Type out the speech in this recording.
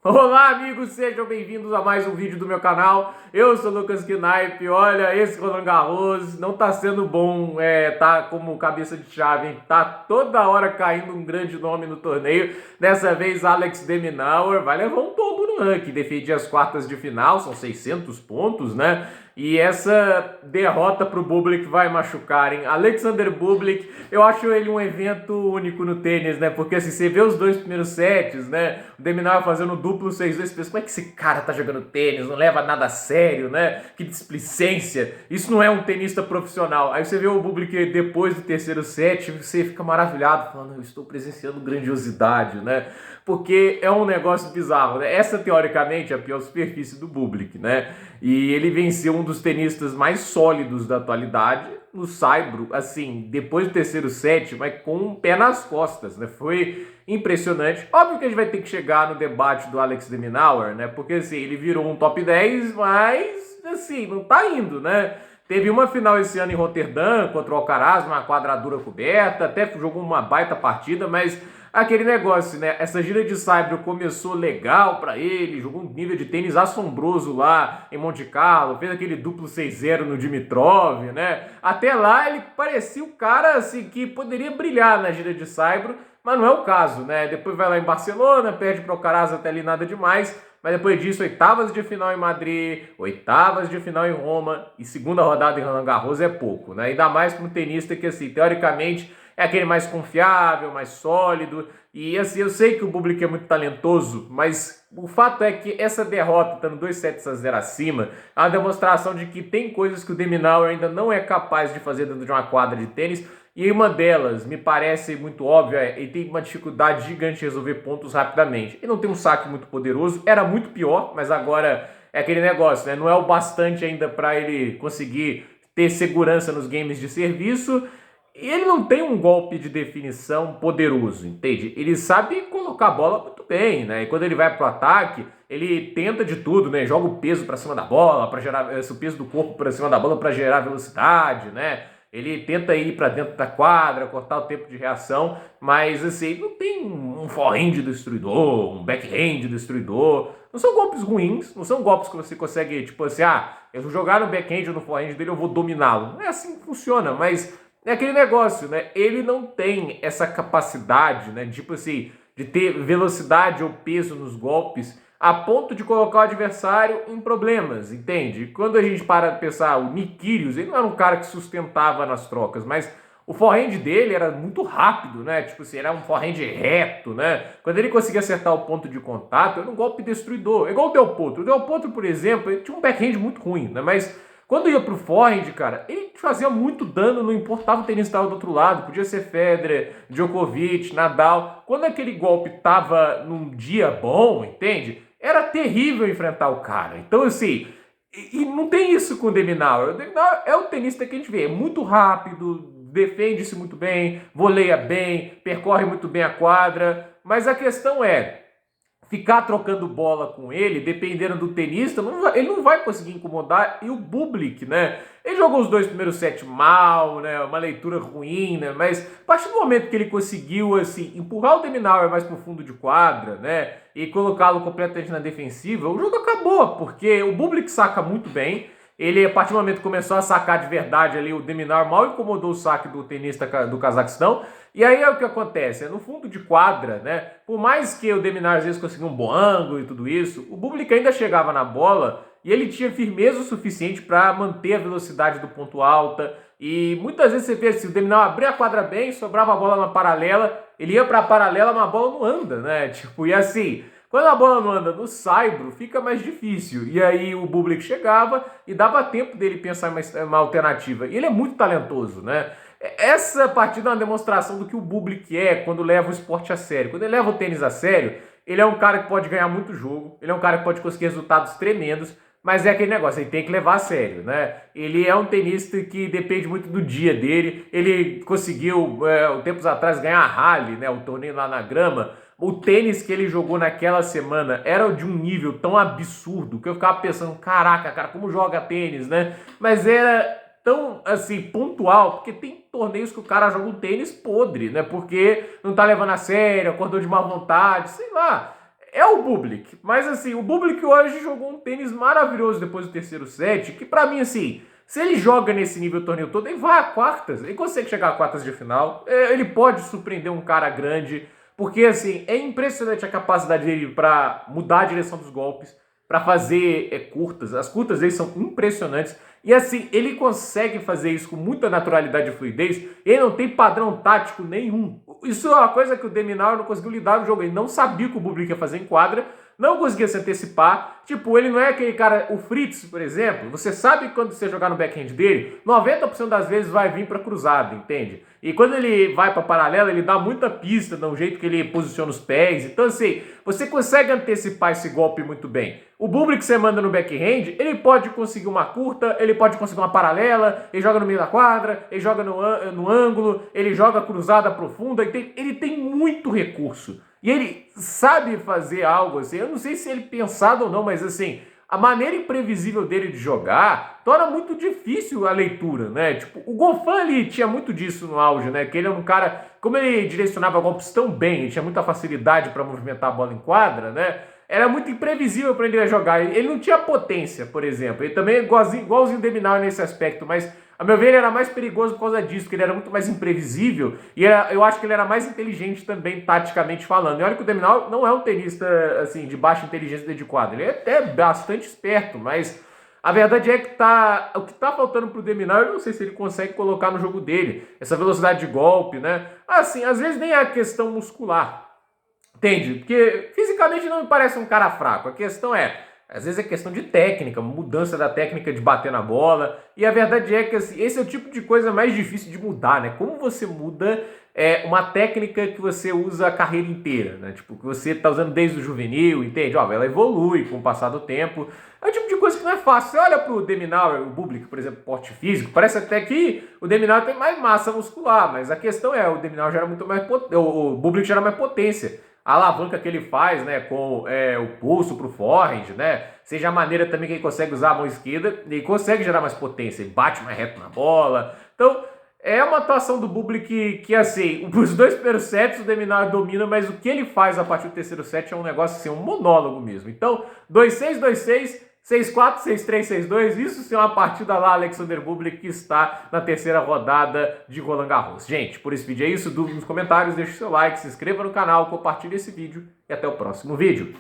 Olá, amigos, sejam bem-vindos a mais um vídeo do meu canal. Eu sou o Lucas Knipe. Olha, esse Roland Garros não tá sendo bom, tá como cabeça de chave, hein? Tá toda hora caindo um grande nome no torneio. Dessa vez, Alex de Minaur vai levar um tombo no ranking. Defende as quartas de final, são 600 pontos, né? E essa derrota pro Bublik vai machucar, hein? Alexander Bublik, eu acho ele um evento único no tênis, né? Porque assim, você vê os dois primeiros sets, né? O de Minaur fazendo duplo 6-2, você pensa, como é que esse cara tá jogando tênis? Não leva nada a sério, né? Que displicência. Isso não é um tenista profissional. Aí você vê o Bublik depois do terceiro set, você fica maravilhado, falando, eu estou presenciando grandiosidade, né? Porque é um negócio bizarro, né? Essa, teoricamente, é a pior superfície do Bublik, né? E ele venceu um dos tenistas mais sólidos da atualidade no saibro, assim, depois do terceiro set, mas com um pé nas costas, né? Foi impressionante. Óbvio que a gente vai ter que chegar no debate do Alex de Minaur, né? Porque, assim, ele virou um top 10, mas, assim, não tá indo, né? Teve uma final esse ano em Roterdã contra o Alcaraz, uma quadradura coberta, até jogou uma baita partida, mas aquele negócio, né? Essa gira de saibro começou legal para ele, jogou um nível de tênis assombroso lá em Monte Carlo, fez aquele duplo 6-0 no Dimitrov, né? Até lá ele parecia o cara assim que poderia brilhar na gira de saibro, mas não é o caso, né? Depois vai lá em Barcelona, perde para o Alcaraz, até ali nada demais. Mas depois disso, oitavas de final em Madrid, oitavas de final em Roma e segunda rodada em Roland Garros é pouco, né? Ainda mais para um tenista que, assim, teoricamente é aquele mais confiável, mais sólido. E assim, eu sei que o Bublik é muito talentoso, mas o fato é que essa derrota, estando 2-0 acima, é uma demonstração de que tem coisas que o de Minaur ainda não é capaz de fazer dentro de uma quadra de tênis. E uma delas, me parece muito óbvia, ele tem uma dificuldade gigante de resolver pontos rapidamente. Ele não tem um saque muito poderoso, era muito pior, mas agora é aquele negócio, né? Não é o bastante ainda para ele conseguir ter segurança nos games de serviço. E ele não tem um golpe de definição poderoso, entende? Ele sabe colocar a bola muito bem, né? E quando ele vai pro ataque, ele tenta de tudo, né? Joga o peso para cima da bola, para gerar o peso do corpo para cima da bola para gerar velocidade, né? Ele tenta ir para dentro da quadra, cortar o tempo de reação, mas assim, não tem um forehand destruidor, um backhand destruidor. Não são golpes ruins, não são golpes que você consegue, tipo assim, eu vou jogar no backhand ou no forehand dele, eu vou dominá-lo. Não é assim que funciona, mas é aquele negócio, né? Ele não tem essa capacidade, né? Tipo assim, de ter velocidade ou peso nos golpes a ponto de colocar o adversário em problemas, entende? Quando a gente para de pensar, o Nick Kyrgios, ele não era um cara que sustentava nas trocas, mas o forehand dele era muito rápido, né? Tipo assim, era um forehand reto, né? Quando ele conseguia acertar o ponto de contato, era um golpe destruidor. É igual o Del Potro. O Del Potro, por exemplo, ele tinha um backhand muito ruim, né? Mas quando ia pro forehand, cara, ele fazia muito dano, não importava o tenista estava do outro lado, podia ser Federer, Djokovic, Nadal. Quando aquele golpe tava num dia bom, entende? Era terrível enfrentar o cara. Então, assim, e não tem isso com o de Minaur. O de Minaur é o tenista que a gente vê, é muito rápido, defende-se muito bem, voleia bem, percorre muito bem a quadra, mas a questão é, ficar trocando bola com ele, dependendo do tenista, ele não vai conseguir incomodar. E o Bublik, né? Ele jogou os dois primeiros sets mal, né? Uma leitura ruim, né? Mas a partir do momento que ele conseguiu, assim, empurrar o de Minaur mais pro fundo de quadra, né? E colocá-lo completamente na defensiva, o jogo acabou, porque o Bublik saca muito bem. Ele, a partir do momento que começou a sacar de verdade ali, o de Minaur mal incomodou o saque do tenista do Cazaquistão. E aí é o que acontece, no fundo de quadra, né? Por mais que o de Minaur às vezes conseguia um bom ângulo e tudo isso, o Bublik ainda chegava na bola e ele tinha firmeza o suficiente para manter a velocidade do ponto alta. E muitas vezes você vê assim, o de Minaur abria a quadra bem, sobrava a bola na paralela, ele ia para a paralela, mas a bola não anda, né? Tipo, e assim, quando a bola não anda no saibro, fica mais difícil. E aí o Bublik chegava e dava tempo dele pensar em uma alternativa. E ele é muito talentoso, né? Essa partida é uma demonstração do que o Bublik é quando leva o esporte a sério. Quando ele leva o tênis a sério, ele é um cara que pode ganhar muito jogo, ele é um cara que pode conseguir resultados tremendos, mas é aquele negócio, ele tem que levar a sério, né? Ele é um tenista que depende muito do dia dele, ele conseguiu, tempos atrás, ganhar a Rally, né? O torneio lá na grama. O tênis que ele jogou naquela semana era de um nível tão absurdo que eu ficava pensando, caraca, cara, como joga tênis, né? Mas era tão, assim, pontual, porque tem torneios que o cara joga um tênis podre, né? Porque não tá levando a sério, acordou de má vontade, sei lá. é o Bublik. Mas assim, o Bublik hoje jogou um tênis maravilhoso depois do terceiro set, que pra mim, assim, se ele joga nesse nível o torneio todo, ele vai a quartas, ele consegue chegar a quartas de final, ele pode surpreender um cara grande, porque assim, é impressionante a capacidade dele pra mudar a direção dos golpes, pra fazer curtas. As curtas dele são impressionantes. E assim, ele consegue fazer isso com muita naturalidade e fluidez. Ele não tem padrão tático nenhum. Isso é uma coisa que o de Minaur não conseguiu lidar no jogo. Ele não sabia o que o Bublik ia fazer em quadra, não conseguia se antecipar. Tipo, ele não é aquele cara, o Fritz, por exemplo. Você sabe que quando você jogar no backhand dele, 90% das vezes vai vir para cruzada, entende? E quando ele vai para paralela, ele dá muita pista no jeito que ele posiciona os pés. Então, assim, você consegue antecipar esse golpe muito bem. O Bublik que você manda no backhand, ele pode conseguir uma curta, ele pode conseguir uma paralela, ele joga no meio da quadra, ele joga no ângulo, ele joga cruzada profunda, ele tem muito recurso. E ele sabe fazer algo assim, eu não sei se ele pensado ou não, mas assim, a maneira imprevisível dele de jogar torna muito difícil a leitura, né? Tipo, o Goffin, ele tinha muito disso no auge, né? Que ele é um cara, como ele direcionava golpes tão bem, ele tinha muita facilidade para movimentar a bola em quadra, né? Era muito imprevisível para ele jogar. Ele não tinha potência, por exemplo. Ele também é igualzinho o de Minaur nesse aspecto, mas a meu ver ele era mais perigoso por causa disso, porque ele era muito mais imprevisível e eu acho que ele era mais inteligente também, taticamente falando. E olha que o de Minaur não é um tenista assim, de baixa inteligência dentro de quadra. Ele é até bastante esperto, mas a verdade é que o que tá faltando pro de Minaur, eu não sei se ele consegue colocar no jogo dele. Essa velocidade de golpe, né? Assim, às vezes nem é a questão muscular. Entende? Porque fisicamente não me parece um cara fraco. A questão às vezes é questão de técnica, mudança da técnica de bater na bola. E a verdade é que assim, esse é o tipo de coisa mais difícil de mudar, né? Como você muda uma técnica que você usa a carreira inteira, né? Tipo, que você tá usando desde o juvenil, entende? Ó, ela evolui com o passar do tempo. É o tipo de coisa que não é fácil. Você olha pro de Minaur, o Bublik, por exemplo, porte físico, parece até que o de Minaur tem mais massa muscular, mas a questão o de Minaur gera muito mais potência, o Bublik gera mais potência. A alavanca que ele faz, né, com o pulso pro forehand, né, seja a maneira também que ele consegue usar a mão esquerda, ele consegue gerar mais potência, ele bate mais reto na bola. Então, é uma atuação do Bublik que assim, os dois primeiros sets o de Minaur domina, mas o que ele faz a partir do terceiro set é um negócio assim, um monólogo mesmo. Então, 2-6, 2-6, 6-4, 6-3, 6-2, isso sim é uma partida lá, Alexander Bublik, que está na terceira rodada de Roland Garros. Gente, por esse vídeo é isso, dúvida nos comentários, deixe o seu like, se inscreva no canal, compartilhe esse vídeo e até o próximo vídeo.